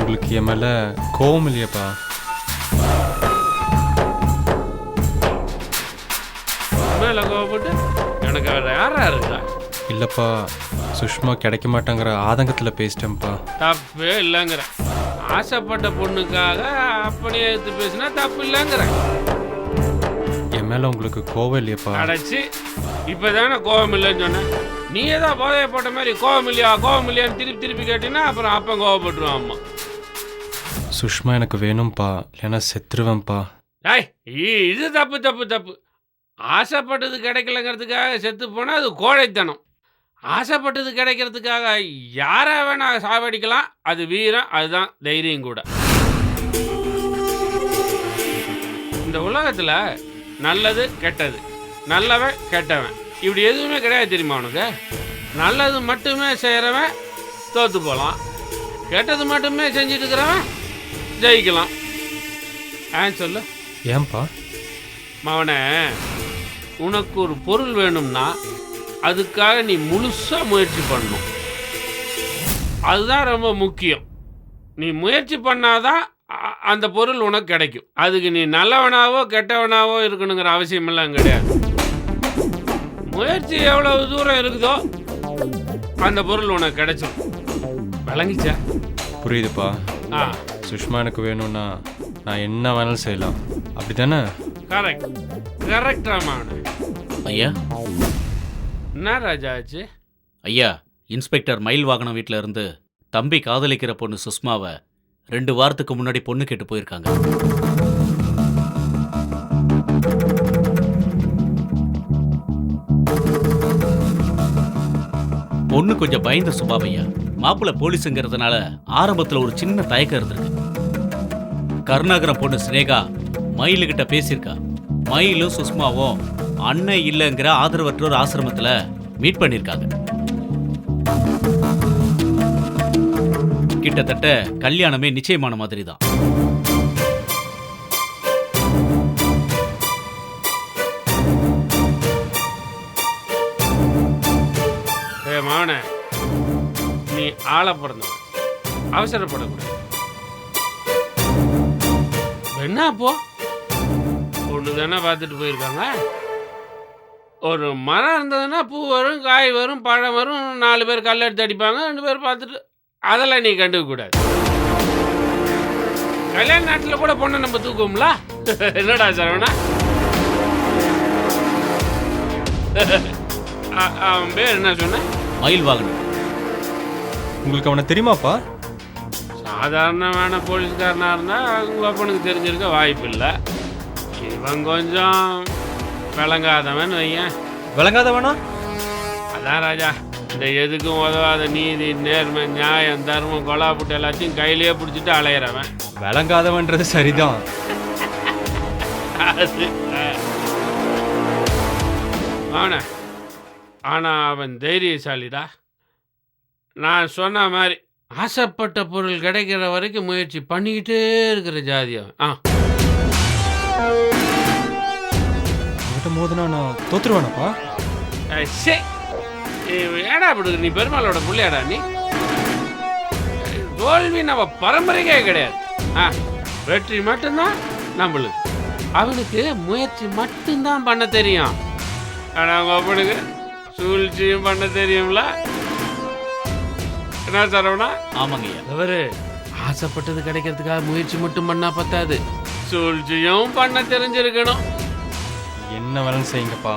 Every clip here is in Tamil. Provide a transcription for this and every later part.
உங்களுக்கு என் மேலே கோவம் இல்லையாப்பா? மேலே கோவப்பட்டு எனக்கு வேறு யாரா இருக்கா? இல்லைப்பா, சுஷ்மா கிடைக்க மாட்டாங்கிற ஆதங்கத்தில் பேசிட்டேன்ப்பா. தப்பே இல்லைங்கிற. ஆசைப்பட்ட பொண்ணுக்காக அப்படியே எடுத்து பேசினா தப்பு இல்லைங்கிற. என் மேலே உங்களுக்கு கோவம் இல்லையாப்பா? அடைச்சி இப்போ தானே கோவம் இல்லைன்னு சொன்னேன். நீ ஏதோ போதைய போட்ட மாதிரி கோவம் இல்லையான்னு திருப்பி திருப்பி கேட்டீங்கன்னா அப்புறம் அப்போ கோவப்பட்டுருவான் அம்மா. சுஷ்மா எனக்கு வேணும்ப்பா, இல்லைன்னா செத்துருவேன்ப்பா. ஏய், இது தப்பு தப்பு தப்பு. ஆசைப்பட்டது கிடைக்கலங்கிறதுக்காக செத்து போனால் அது கோழைத்தனம். ஆசைப்பட்டது கிடைக்கிறதுக்காக யாரை வேணா சாவடிக்கலாம், அது வீரம், அதுதான் தைரியம் கூட. இந்த உலகத்தில் நல்லது கெட்டது, நல்லவன் கெட்டவன் இப்படி எதுவுமே கிடையாது தெரியுமா உனக்கு? நல்லது மட்டுமே செய்கிறவன் தோற்று போகலாம், கெட்டது மட்டுமே செஞ்சுட்டு இருக்கிறவன் ஜெயிக்கலாம். ஏன் சொல்லு? ஏன்பா? மவனே, உனக்கு ஒரு பொருள் வேணும்னா அதுக்காக நீ முழுசாக முயற்சி பண்ணணும். அதுதான் ரொம்ப முக்கியம். நீ முயற்சி பண்ணாதான் அந்த பொருள் உனக்கு கிடைக்கும். அதுக்கு நீ நல்லவனாவோ கெட்டவனாவோ இருக்கணுங்கிற அவசியமெல்லாம் கிடையாது. முயற்சி எவ்வளவு தூரம் இருக்குதோ அந்த பொருள் உனக்கு கிடைச்சிடும். விளங்கிச்சா? புரியுதுப்பா. சுஷ்மா எனக்கு வேணும்னா நான் என்ன வேணாலும் செய்யலாம், அப்படி தானே? கரெக்ட் கரெக்ட் ராமாவண. ஐயா, என்ன ராஜா ஆச்சு? ஐயா, இன்ஸ்பெக்டர் மயில் வாகனம் வீட்டில் இருந்து தம்பி காதலிக்கிற பொண்ணு சுஷ்மாவை 2 வாரத்துக்கு முன்னாடி பொண்ணு கேட்டு போயிருக்காங்க. பொண்ணு கொஞ்சம் பயந்த சுபாவையா. மாப்பிள்ளை போலீஸுங்கிறதுனால ஆரம்பத்தில் ஒரு சின்ன தயக்கம் இருந்திருக்கு. கருணாகரம் பொண்ணு சினேகா மயிலுகிட்ட பேசியிருக்கா. மயிலும் சுஷ்மாவும் அண்ணன் இல்லைங்கிற ஆதரவற்றோர் ஆசிரமத்தில் மீட் பண்ணியிருக்காங்க. கிட்டத்தட்ட கல்யாணமே நிச்சயமான மாதிரி தான். மாவன, நீ ஆள பிறந்தவன், அவசரப்படக்கூடாது. என்ன அப்போ ஒன்று தானே பார்த்துட்டு போயிருக்காங்க. ஒரு மரம் இருந்ததுன்னா பூ வரும், காய் வரும், பழம் வரும், 4 பேர் கல் எடுத்து அடிப்பாங்க, 2 பேர் பார்த்துட்டு அதெல்லாம் நீ கண்டுக்க கூடாது. கல்யாண நாட்டில் கூட பொண்ணை நம்ம தூக்குவோம்ல. என்னடா சரவணா? அவன் பேர் என்ன சொன்ன? மயில் வாகனம். உங்களுக்கு அவனை தெரியுமாப்பா? சாதாரணமான போலீஸ்காரனா இருந்தா உங்க அப்பனுக்கு தெரிஞ்சிருக்க வாய்ப்பு இல்லை. இவன் கொஞ்சம் விளங்காதவன் வையன். விளங்காதவனா? அதான் ராஜா, இந்த எதுக்கும் உதவாத நீதி, நேர்மை, நியாயம், தர்மம், கொலாப்புட்டு எல்லாத்தையும் கையிலேயே பிடிச்சிட்டு அலையிறவன். விளங்காதவன்றது சரிதான். ஆனா ஆனா அவன் தைரியசாலிடா. நான் சொன்ன மாதிரி ஆசைப்பட்ட பொருள் கிடைக்கிற வரைக்கும் முயற்சி பண்ணிக்கிட்டே இருக்கிற ஜாதி அவன். மோதுனா நான் தோத்துருவானப்பா? ஏடா அப்படி நீ பெருமாளோட புள்ளையாடா? நீ தோல்வி நம்ம பரம்பரைக்கே கிடையாது. வெற்றி மட்டும்தான் நம்மளுக்கு. அவனுக்கு முயற்சி மட்டும்தான் பண்ண தெரியும். ஆனால் அவங்க அப்பனுக்கு சூழ்ச்சியும் பண்ண தெரியும்ல. என்ன சரவணா? ஆமாங்க. அவரு ஆசைப்பட்டது கிடைக்கிறதுக்காக முயற்சி மட்டும் பண்ணா பத்தாது, சூழ்ச்சியும் பண்ண தெரிஞ்சிருக்கணும். என்ன வேணும் செய்யுங்கப்பா,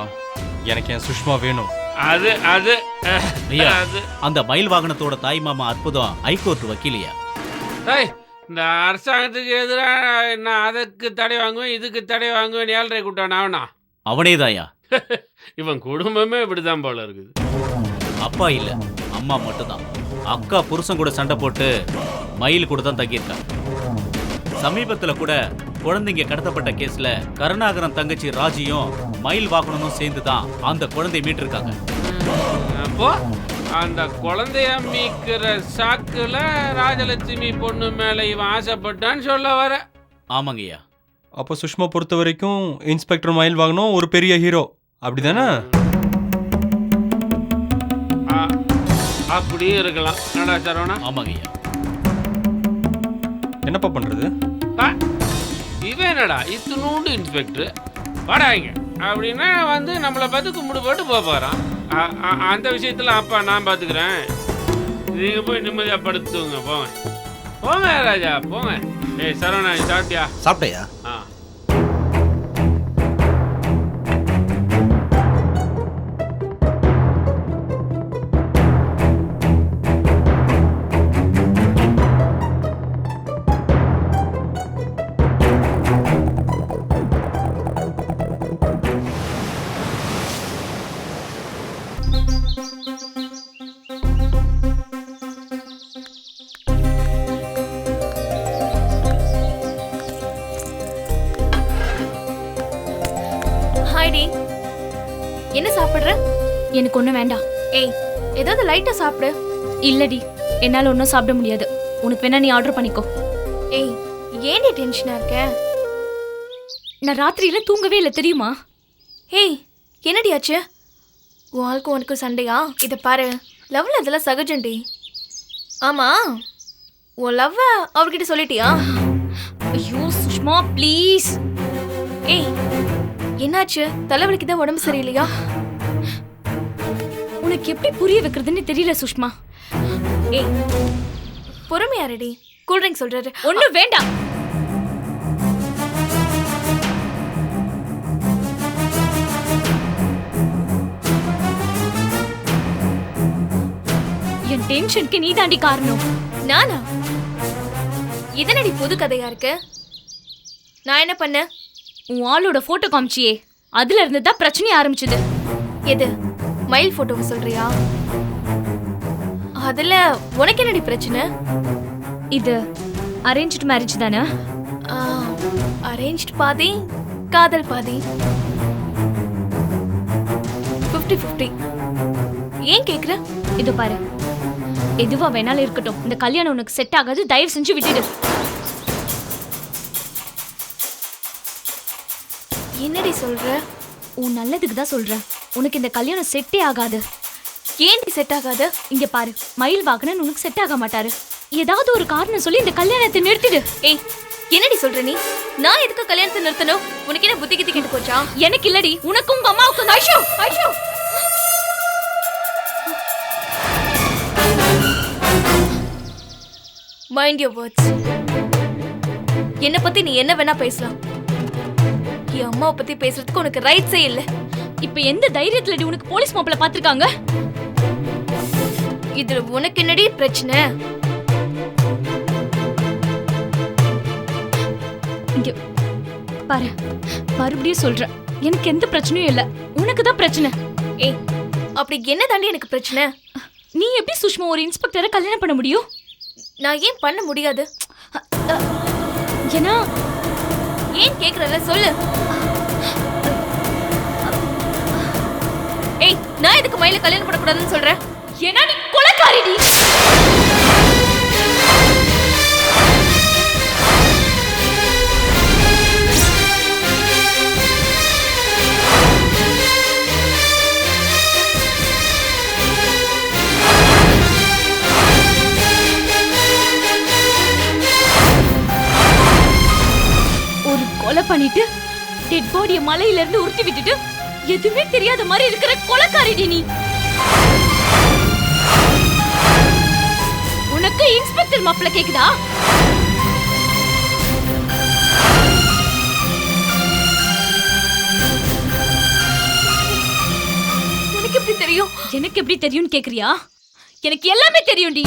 எனக்கு என் சுஷ்மா வேணும். அது அது அந்த மயில் வாகனத்தோட தாய் மாமா அற்புதம் ஹைகோர்ட் வக்கீலியா. இந்த அரசாங்கத்துக்கு எதிராக நான் அதுக்கு தடை வாங்குவேன், இதுக்கு தடை வாங்குவேன், 7.5 கூட்டான் அவனா? அவனேதாயா. இவன் குடும்பமே இப்படிதான் போல இருக்குது. அப்பா இல்ல, அம்மா மட்டும்தான். அக்கா புருஷன் கூட சண்டை போட்டு மயில் கூட தான் தங்கியிருக்கான். சமீபத்துல கூட குழந்தைங்க கடத்தப்பட்ட கேஸ்ல கருணாகரன் தங்கச்சி ராஜியும் மயில் வாகனமும் சேர்ந்து தான் அந்த குழந்தைய மீட்டிருக்காங்க. அப்போ அந்த குழந்தைய மீட்கிற சாக்குல ராஜலட்சுமி பொண்ணு மேல இவன் ஆசைப்பட்டான்னு சொல்ல வர? ஆமாங்கய்யா. அப்போ சுஷ்மா பொறுத்த வரைக்கும் இன்ஸ்பெக்டர் மயில் வாகனம் ஒரு பெரிய ஹீரோ, அப்படிதானே? அப்படியும் இருக்கலாம். என்னடா சரவணா? ஆமாங்கய்யா. என்னப்பா பண்ணுறது? இவன் என்னடா இத்தினூண்டு இன்ஸ்பெக்டர் வாடாங்க அப்படின்னா வந்து நம்மளை பார்த்து கும்பிடு போட்டு போகிறான். அந்த விஷயத்தில் அப்பா நான் பார்த்துக்கிறேன். நீங்கள் போய் நிம்மதியாக படுத்துங்க. போங்க போங்க ராஜா போங்க. ஏய் சரவணா சாப்பிட்டியா? சாப்பிட்டையா? ஆ ஹாய்டி, என்ன சாப்பிடுற? எனக்கு ஒன்றும் வேண்டாம். ஏய், ஏதாவது லைட்டா சாப்பிடு. இல்லடி, என்னால் ஒன்றும் சாப்பிட முடியாது. உனக்கு வேணா நீ ஆர்டர் பண்ணிக்கோ. ஏய், ஏன்டி டென்ஷனா இருக்க? நான் ராத்திரியில தூங்கவே இல்லை தெரியுமா? ஏய், என்னடி ஆச்சு? உன் ஆளுக்கும் உனக்கும் சண்டையா? இதை பாரு, லவ்ல அதெல்லாம் சகஜண்டி. ஆமா, உன் லவ்வ அவர்கிட்ட சொல்லிட்டியா? ஐயோ சுஷ்மா ப்ளீஸ். ஏய், என்னாச்சு? தலைவலிக்கு தான் உடம்பு சரியில்லையா? உனக்கு எப்படி புரிய வைக்கிறதுன்னு தெரியல சுஷ்மா. ஏய், பொறுமையா ரெடி. கூல்ட்ரிங்க் சொல்றாரு. ஒன்றும் வேண்டாம். என் டென்ஷனுக்கு நீ தாண்டி காரணம். நானா? இதனடி புது கதையா இருக்கு? நான் என்ன பண்ண? உன் ஆளோட போட்டோ காமிச்சியே, அதுல இருந்து தான் பிரச்சனை ஆரம்பிச்சது. எது? மயில் போட்டோவை சொல்றியா? அதுல உனக்கு என்னடி பிரச்சனை? இது அரேஞ்ச்டு மேரேஜ் தானே? அரேஞ்ச்டு பாதி, காதல் பாதி. 50-50. ஏன் கேக்குற? இதோ பாரு, எதுவா வேணாலும் இருக்கட்டும், இந்த கல்யாணம் உனக்கு செட் ஆகாது. தயவு செஞ்சு விட்டுடு. என்னடி சொல்ற? உன் நல்லதுக்கு தான் சொல்றேன். உனக்கு இந்த கல்யாணம் செட்டே ஆகாது. ஏன்டி செட் ஆகாது? இங்க பாரு, மயில் வாகனன் உனக்கு செட் ஆக மாட்டாரு. ஏதாவது ஒரு காரணம் சொல்லி இந்த கல்யாணத்தை நிறுத்திடு. ஏய், என்னடி சொல்ற நீ? நான் எதுக்கு கல்யாணத்தை நிறுத்தணும்? உனக்கு என்ன புத்தி கித்தி கேட்டு போச்சா? எனக்கு இல்லடி, உனக்கும் உங்க அம்மாவுக்கும். ஐஷோ ஐஷோ, மைண்ட் யுவர் வேர்ட்ஸ். என்ன பத்தி நீ என்ன வேணா பேசலாம். என் அம்மாவை பத்தி பேசுறதுக்கு உனக்கு ரைட்ஸே இல்ல. இப்ப எந்த தைரியத்துலடி உனக்கு போலீஸ் மாப்பிள்ள பாத்துருக்காங்க? இதுல உனக்கு என்னடி பிரச்சனை? இங்க பாரு, மறுபடியும் சொல்றேன், எனக்கு எந்த பிரச்சனையும் இல்ல. உனக்கு தான் பிரச்சனை. ஏய், அப்படி என்ன தாண்டி எனக்கு பிரச்சனை? நீ எப்படி சுஷ்மா ஒரு இன்ஸ்பெக்டரை கல்யாணம் பண்ண முடியும்? நான் ஏன் பண்ண முடியாது? ஏன்னா ஏன் கேக்குறல சொல்லு. ஏய், நான் எதுக்கு மயில கல்யாணம் பண்ணக்கூடாதுன்னு சொல்றேன்? ஏன்னா நீ கொலைக்காரிடி. ஒரு கொலை பண்ணிட்டு டெட் பாடியை மலையில இருந்து உருட்டி விட்டுட்டு எதுவுமே தெரியாத மாதிரி இருக்கிற கொலைக்காரிடி நீ. உனக்கு இன்ஸ்பெக்டர் மாப்பிள்ள கேக்குதா? எனக்கு எப்படி தெரியும்? எனக்கு எப்படி தெரியும்னு கேக்குறியா? எனக்கு எல்லாமே தெரியும்டி.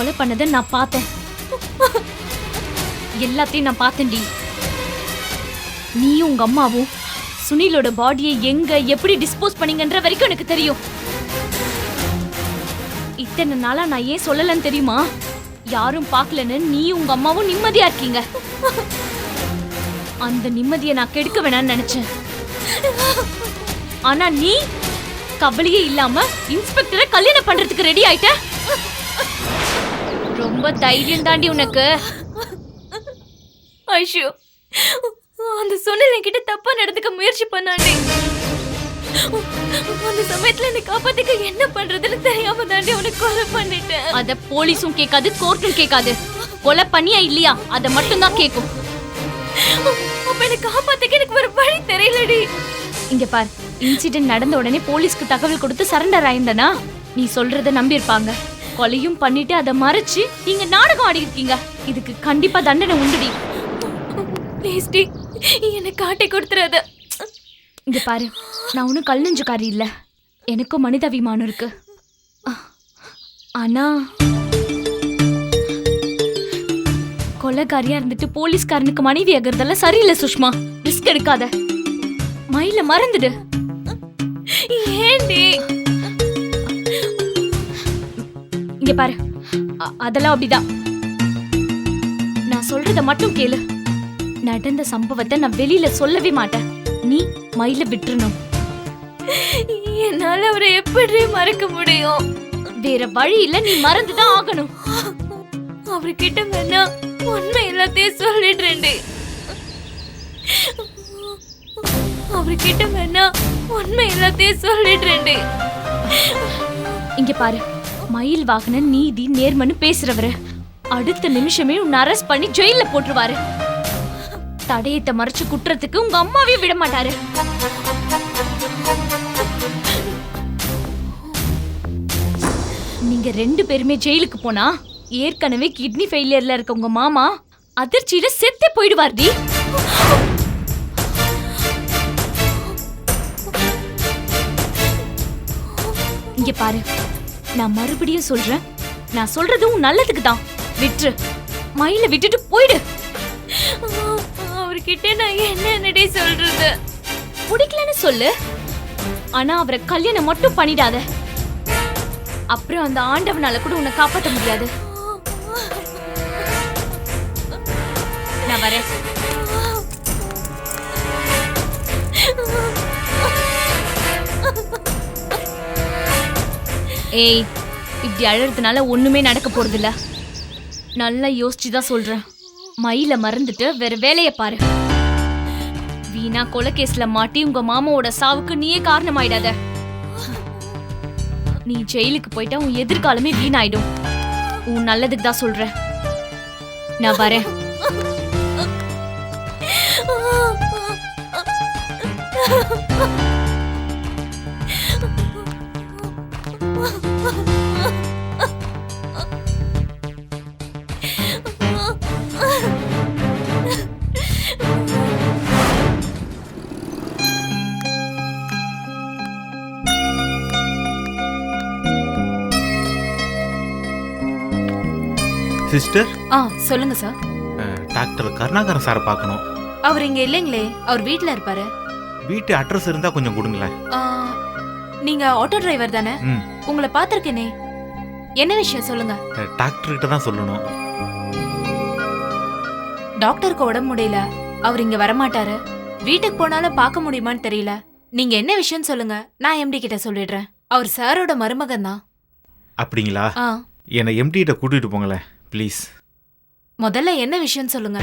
கொலை பண்ணதை நான் பார்த்தேன். எல்லாத்தையும் நான் பார்த்தேன்டி. நீயும் உங்க அம்மாவும் சுனிலோட பாடியை எங்க எப்படி டிஸ்போஸ் பண்ணீங்கன்ற வரைக்கும் எனக்கு தெரியும். இத்தனை நாளா நான் ஏன் சொல்லலன்னு தெரியுமா? யாரும் பார்க்கலன்னு நீ உங்க அம்மாவும் நிம்மதியா இருக்கீங்க. அந்த நிம்மதியை நான் கெடுக்க வேணாம்னு நினைச்சேன். ஆனா நீ கவலையே இல்லாம இன்ஸ்பெக்டரை கல்யாணம் பண்றதுக்கு ரெடி ஆயிட்ட. ரொம்ப தைரியம் தாண்டி உனக்கு. ஐயோ, அந்த சுனில் என்கிட்ட தப்பா நடந்துக்க முயற்சி பண்ணாண்டி. அந்த சமயத்துல என்னை காப்பாத்திக்க என்ன பண்றதுன்னு தெரியாம தாண்டி உனக்கு கொலை பண்ணிட்டேன். அத போலீஸும் கேட்காது, கோர்ட்டும் கேட்காது. கொலை பண்ணியா இல்லையா அத மட்டும் தான் கேட்கும். அப்ப என்னை காப்பாத்திக்க எனக்கு ஒரு வழி தெரியலடி. இங்க பார், இன்சிடென்ட் நடந்த உடனே போலீஸ்க்கு தகவல் கொடுத்து சரண்டர் ஆயிருந்தனா நீ சொல்றத நம்பி இருப்பாங்க. கொலையும் பண்ணிட்டு அதை மறைச்சு நீங்க நாடகம் ஆடி இருக்கீங்க. இதுக்கு கண்டிப்பா தண்டனை உண்டுடி. ப்ளீஸ் டி, என்னை காட்டி கொடுத்துறாத. இங்க பாரு, நான் ஒன்றும் கல் நெஞ்சுக்காரி இல்ல. எனக்கும் மனிதாபிமானம் இருக்கு. ஆனா கொலைகாரியா இருந்துட்டு போலீஸ்காரனுக்கு மனைவி ஆகிறதெல்லாம் சரியில்லை சுஷ்மா. ரிஸ்க் எடுக்காத. மயில மறந்துடு. ஏண்டி? இங்க பாரு, அதெல்லாம் அப்படிதான். நான் சொல்றத மட்டும் கேளு. நடந்த சம்பவத்தை நான் வெளியில சொல்லவே மாட்டேன். நீ மயில விட்டுறணும். என்னால அவரை எப்படி மறக்க முடியும்? வேற வழி இல்ல, நீ மறந்துதான் ஆகணும். அவர்கிட்ட வேணா உண்மை எல்லாத்தையும் சொல்லிடுறேன்டி. அவர்கிட்ட வேணா உண்மை எல்லாத்தையும் சொல்லிடுறேன்டி. இங்க பாரு, மயில் வாகனன் நீதி நேர்மன்னு பேசுறவரு அடுத்த நிமிஷமே உன்னை அரெஸ்ட் பண்ணி ஜெயில போட்டுருவாரு. தடயத்தை மறைச்சு குற்றத்துக்கு உங்க அம்மாவே விட மாட்டாரு. நீங்க 2 பேருமே ஜெயிலுக்கு போனா ஏற்கனவே கிட்னி ஃபெயிலியர்ல இருக்க உங்க மாமா அதிர்ச்சியில செத்தே போயிடுவார்டி. இங்க பாரு, நான் மறுபடியும் சொல்றேன். நான் சொல்றது உன் நல்லதுக்கு தான். விட்டுரு, மயில விட்டுட்டு போயிடு. அவர்கிட்ட நான் என்னடி சொல்றது? பிடிக்கலன்னு சொல்லு. ஆனா அவரை கல்யாணம் மட்டும் பண்ணிடாத. அப்புறம் அந்த ஆண்டவனால கூட உன்னை காப்பாற்ற முடியாது. நான் வரேன். ஏய், இப்படி அழறதுனால ஒண்ணுமே நடக்க போறது இல்ல. நல்லா யோசிச்சுதான் சொல்றேன். மயில மறந்துட்டு வேற வேலைய பாரு. வீணா கொலை கேஸ்ல மாட்டி உங்க மாமாவோட சாவுக்கு நீயே காரணமாயிடாத. நீ ஜெயிலுக்கு போயிட்டா உன் எதிர்காலமே வீணாயிடும். உன் நல்லதுக்கு தான் சொல்றேன். நான் வரேன். சிஸ்டர், சொல்லுங்க சார். டாக்டர் கருணாகரன் சாரை பார்க்கணும். அவர் இங்க இல்லைங்களே, அவர் வீட்ல இருப்பாரு. வீட்டு அட்ரஸ் இருந்தா கொஞ்சம் கொடுங்களேன். நீங்க ஆட்டோ டிரைவர் தானே? ம், உங்களை பார்த்திருக்கேனே. என்ன விஷயம் சொல்லுங்க. டாக்டர் கிட்ட தான் சொல்லணும். டாக்டருக்கு உடம்பு முடியல, அவர் இங்க வரமாட்டாரு. வீட்டுக்கு போனாலும் பார்க்க முடியுமான்னு தெரியல. நீங்க என்ன விஷயம் சொல்லுங்க, நான் எம்டி கிட்ட சொல்லிடுறேன். அவர் சாரோட மருமகன் தான். அப்படிங்களா? என்னை எம்டி கிட்ட கூட்டிட்டு போங்களேன் ப்ளீஸ். முதல்ல என்ன விஷயம் சொல்லுங்க.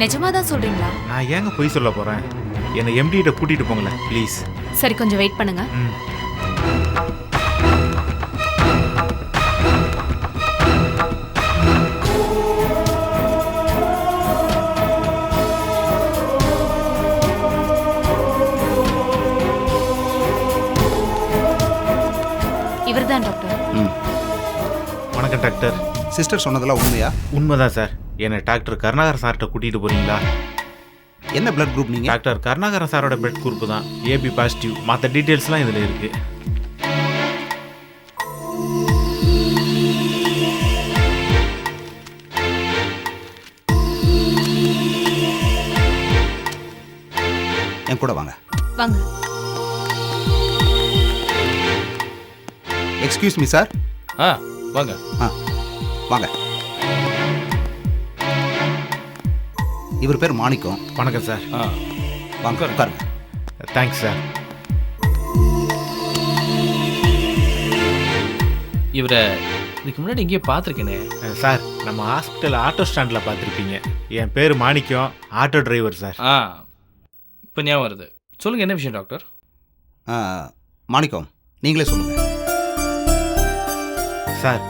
நிஜமாதான் சொல்றீங்களா? நான் ஏங்க பொய் சொல்ல போறேன்? என்னை எம்டி கிட்ட கூட்டிட்டு போங்களேன் ப்ளீஸ். சரி, கொஞ்சம் வெயிட் பண்ணுங்க. ம். இவர்தான் டாக்டர். வணக்கம் டாக்டர். சிஸ்டர் சொன்னதெல்லாம் உண்மையா? உண்மைதான் சார். என்னை டாக்டர் கருணாகரன் சார்கிட்ட கூட்டிகிட்டு போகிறீங்களா? என்ன பிளட் குரூப் நீங்கள்? டாக்டர் கருணாகரன் சாரோட பிளட் குரூப் தான் ஏபி பாசிட்டிவ். மற்ற டீட்டெயில்ஸ்லாம் இதில் இருக்குது. என் கூட வாங்க. வாங்க. Excuse me sir. வாங்க. வாங்க. இவர் பேர் மாணிக்கம். வணக்கம் சார். வாங்க உட்காருங்க. Thanks sir. இவரை இதுக்கு முன்னாடி இங்கேயே பார்த்துருக்கேனே. சார், நம்ம ஹாஸ்பிட்டல் ஆட்டோ ஸ்டாண்டில் பார்த்துருப்பீங்க. என் பேர் மாணிக்கம், ஆட்டோ டிரைவர் சார். இப்போ ஞாபகம் வருது. சொல்லுங்கள், என்ன விஷயம் டாக்டர்? மாணிக்கம், நீங்களே சொல்லுங்கள். சார்,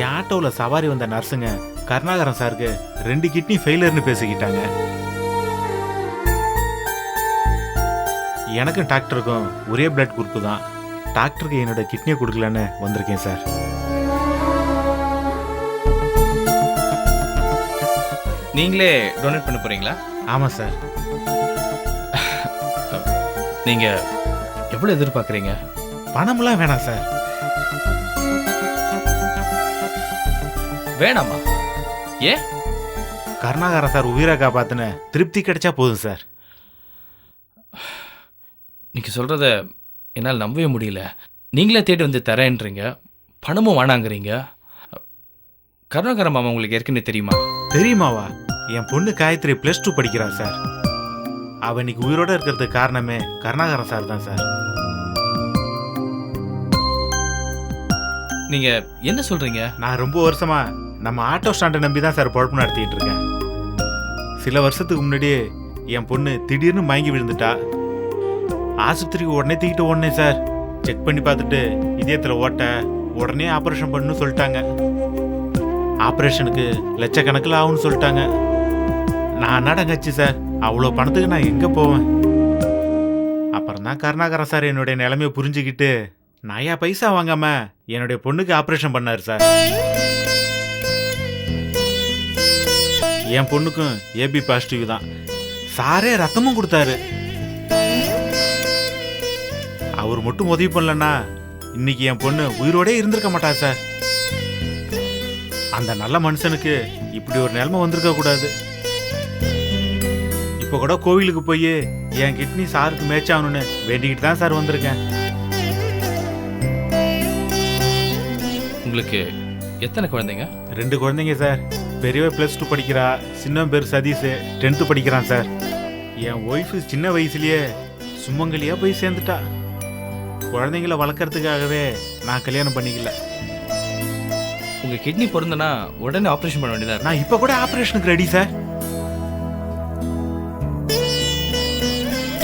என் ஆட்டோவில் சவாரி வந்த நர்ஸுங்க கருணாகரன் சாருக்கு 2 கிட்னி ஃபெயிலியர்னு பேசிக்கிட்டாங்க. எனக்கும் டாக்டருக்கும் ஒரே பிளட் குரூப்பு தான். டாக்டருக்கு என்னோட கிட்னியை கொடுக்கலன்னு வந்திருக்கேன் சார். நீங்களே டொனேட் பண்ண போகிறீங்களா? ஆமாம் சார். நீங்கள் எவ்வளோ எதிர்பார்க்குறீங்க? பணம்லாம் வேணாம் சார். வேணாமா? ஏன்? கருணாகரன் சார் உயிரை காப்பாத்தின திருப்தி கிடைச்சா போதும் சார். நீங்கள் சொல்கிறத என்னால் நம்பவே முடியல. நீங்களே தேடி வந்து தரேன்றீங்க, பணமும் வேணாங்கிறீங்க. கருணாகரன் மாமா உங்களுக்கு ஏற்கனவே தெரியுமா? தெரியுமாவா? என் பொண்ணு காயத்ரி +2 படிக்கிறா சார். அவ இன்னைக்கு உயிரோட இருக்கிறதுக்கு காரணமே கருணாகரன் சார் தான் சார். நீங்கள் என்ன சொல்கிறீங்க? நான் ரொம்ப வருஷமா நம்ம ஆட்டோ ஸ்டாண்டை நம்பி தான் சார் பொழப்பு நடத்திட்டு இருக்கேன். சில வருஷத்துக்கு முன்னாடியே என் பொண்ணு திடீர்னு மயங்கி விழுந்துட்டா. ஆஸ்பத்திரிக்கு உடனே தூக்கிட்டு ஓடனே சார். செக் பண்ணி பார்த்துட்டு இதயத்தில் ஓட்ட, உடனே ஆப்ரேஷன் பண்ணணும்னு சொல்லிட்டாங்க. ஆப்ரேஷனுக்கு லட்சக்கணக்கில் ஆகும்னு சொல்லிட்டாங்க. நான் நடங்கச்சு சார், அவ்வளோ பணத்துக்கு நான் எங்கே போவேன்? அப்புறம் தான் கருணாகரன் சார் என்னுடைய நிலைமையை புரிஞ்சுக்கிட்டு நயா பைசா வாங்காம என்னுடைய பொண்ணுக்கு ஆப்ரேஷன் பண்ணார் சார். என் பொண்ணுக்கும் ஏபி பாசிட்டிவ் தான். சாரே ரத்தமும் கொடுத்தாரு. அவர் மட்டும் உதவி பண்ணலன்னா இன்னைக்கு என் பொண்ணு உயிரோடே இருந்திருக்க மாட்டா சார். அந்த நல்ல மனுஷனுக்கு இப்படி ஒரு நிலைமை வந்திருக்க கூடாது. இப்போ கூட கோவிலுக்கு போய் என் கிட்னி சாருக்கு மேட்ச் ஆகணும்னு வேண்டிக்கிட்டு தான் சார் வந்திருக்கேன். உங்களுக்கு எத்தனை குழந்தைங்க? 2 குழந்தைங்க சார். பெரியவ +2 படிக்கிறா, சின்ன பேர் சதீஷ் 10th படிக்கிறான் சார். என் ஒய்ஃபு சின்ன வயசுலயே சுமங்கலியா போய் சேர்ந்துட்டா. குழந்தைங்கள வளர்க்கறதுக்காகவே நான் கல்யாணம் பண்ணிக்கல. உங்கள் கிட்னி பொருந்தனா உடனே ஆப்ரேஷன் பண்ண வேண்டியதா? நான் இப்போ கூட ஆப்ரேஷனுக்கு ரெடி சார்.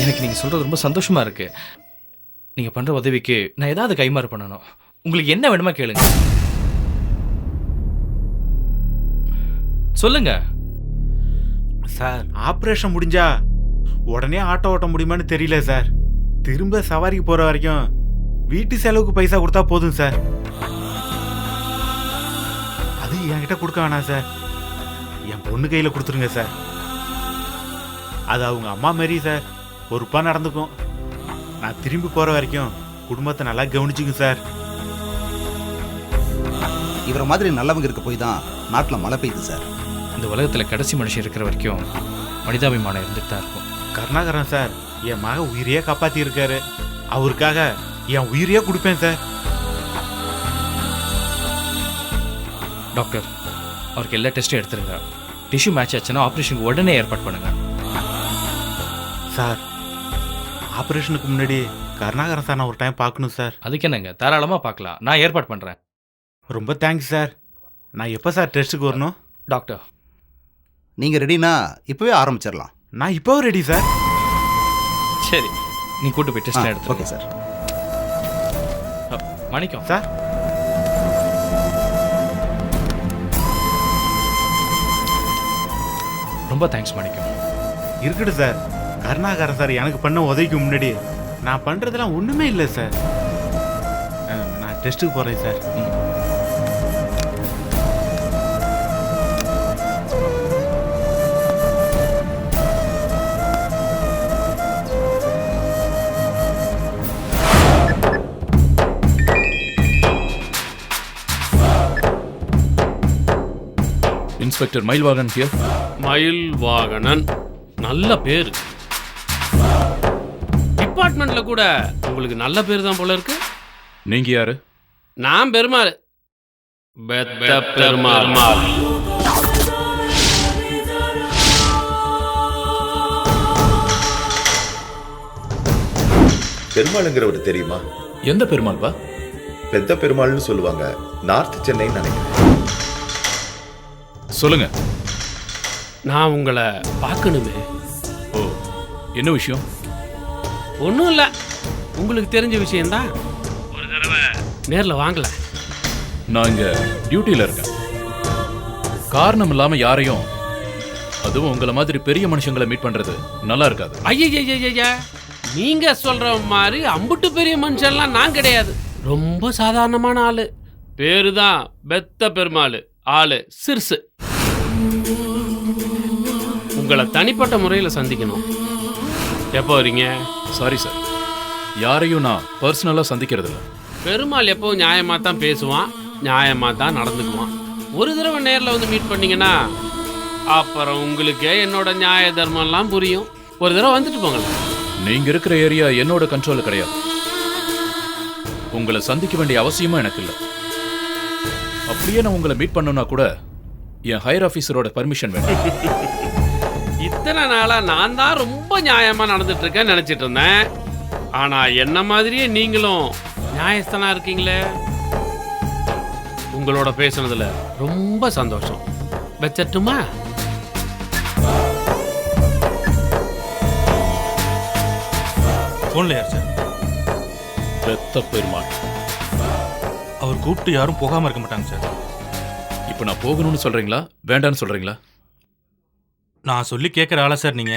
எனக்கு நீங்கள் சொல்கிறது ரொம்ப சந்தோஷமாக இருக்குது. நீங்கள் பண்ணுற உதவிக்கு நான் ஏதாவது கைமாறு பண்ணணும். உங்களுக்கு என்ன வேணுமா கேளுங்க, சொல்லுங்க. சார், ஆப்ரேஷன் முடிஞ்சா உடனே ஆட்டோ ஓட்ட முடியுமான்னு தெரியல சார். திரும்ப சவாரிக்கு போற வரைக்கும் வீட்டு செலவுக்கு பைசா கொடுத்தா போதும் சார். அது என்கிட்ட கொடுக்க வேணாம் சார். என் பொண்ணு கையில கொடுத்துருங்க சார். அது அவங்க அம்மா மாரி சார், பொறுப்பா நடந்துக்கும். நான் திரும்பி போற வரைக்கும் குடும்பத்தை நல்லா கவனிச்சுக்கும் சார். இவரை மாதிரி நல்லவங்க இருக்க போய் தான் நாட்டில் மழை பெய்யுது சார். இந்த உலகத்தில் கடைசி மனுஷன் இருக்கிற வரைக்கும் மனிதாபிமானம் இருந்துட்டு தான் இருக்கும். கருணாகரன் சார் என் மக உயிரையே காப்பாத்தி இருக்காரு. அவருக்காக என் உயிரையே கொடுப்பேன் சார். டாக்டர், அவருக்கு எல்லா டெஸ்ட்டும் எடுத்துருங்க. டிஷ்யூ மேட்ச் ஆச்சுன்னா ஆப்ரேஷனுக்கு உடனே ஏற்பாடு பண்ணுங்க. சார், ஆப்ரேஷனுக்கு முன்னாடி கருணாகரன் சார் நான் ஒரு டைம் பார்க்கணும் சார். அதுக்கு என்னங்க, தாராளமாக பார்க்கலாம். நான் ஏற்பாடு பண்ணுறேன். ரொம்ப தேங்க்ஸ் சார். நான் எப்போ சார் டெஸ்ட்டுக்கு வரணும்? டாக்டர், நீங்கள் ரெடினா இப்போவே ஆரம்பிச்சிடலாம். நான் இப்போ ரெடி சார். சரி, நீ கூட்டு போய் டெஸ்ட் எடுத்து. Okay sir. மாணிக்கம் சார், ரொம்ப தேங்க்ஸ் மாணிக்கம். இருக்கட்டும் சார். கருணாகரன் சார் எனக்கு பண்ண உதவிக்கு முன்னாடி நான் பண்ணுறதெல்லாம் ஒன்றுமே இல்லை சார். நான் டெஸ்ட்டுக்கு போகிறேன் sir. Inspector Mayilvahan here. Mayilvahanan, நல்ல பேர். டிபார்ட்மெண்ட்ல கூட உங்களுக்கு நல்ல பேர் தான் போல இருக்கு. நீங்க யாரு? நான் பெருமாள், பெத்த பெருமாள். பெருமாளுங்கிறவர் தெரியுமா? எந்த பெருமாள்பா? பெத்த பெருமாள்னு சொல்லுவாங்க, நார்த் சென்னைன்னு நினைக்கிறேன். சொல்லுங்க. நான் உங்களை பார்க்கணுமே. ஓ, என்ன விஷயம்? ஒன்றும் இல்லை, உங்களுக்கு தெரிஞ்ச விஷயம்தான். ஒரு தடவை நேரில் வாங்கல. நான் இங்க டியூட்டியில் இருக்கேன். காரணம் இல்லாம யாரையும், அதுவும் உங்களை மாதிரி பெரிய மனுஷங்களை மீட் பண்றது நல்லா இருக்காது. ஐயா, நீங்க சொல்ற மாதிரி அம்புட்டு பெரிய மனுஷன்லாம் நான் கிடையாது. ரொம்ப சாதாரணமான ஆளு. பேரு தான் பெத்த பெருமாள், ஆளு சிறுசு. உங்களை தனிப்பட்ட முறையில் சந்திக்கணும். எப்போ வரீங்க? சாரி சார், யாரையும் நான் பர்சனலாக சந்திக்கிறது இல்லை. பெருமாள் எப்பவும் நியாயமாக தான் பேசுவான், நியாயமாக தான் நடந்துக்குவான். ஒரு தடவை நேரில் வந்து மீட் பண்ணீங்கன்னா அப்புறம் உங்களுக்கே என்னோட நியாய தர்மம்லாம் புரியும். ஒரு தடவை வந்துட்டு போங்களேன். நீங்க இருக்கிற ஏரியா என்னோட கண்ட்ரோல் கிடையாது. உங்களை சந்திக்க வேண்டிய அவசியமும் எனக்கு இல்லை. அப்படியே நான் உங்களை மீட் பண்ணணும்னா கூட என் ஹையர் ஆஃபீஸரோட பர்மிஷன் வேணும். இத்தனை நாளா நான் தான் ரொம்ப நியாயமா நடந்துட்டு இருக்கேன்னு நினைச்சிட்டு இருந்தேன். ஆனா என்ன மாதிரியே நீங்களும் நியாயஸ்தனா இருக்கீங்களே. உங்களோட பேசுனதுல ரொம்ப சந்தோஷம். வச்சட்டுமா? ஃபோன்ல யார் சார்? பெத்த பெருமாள். அவர் கூப்பிட்டு யாரும் போகாம இருக்க மாட்டாங்க சார். இப்போ நான் போகணும்னு சொல்றீங்களா, வேண்டான்னு சொல்றீங்களா? நான் சொல்லி கேட்குற ஆளா சார் நீங்க?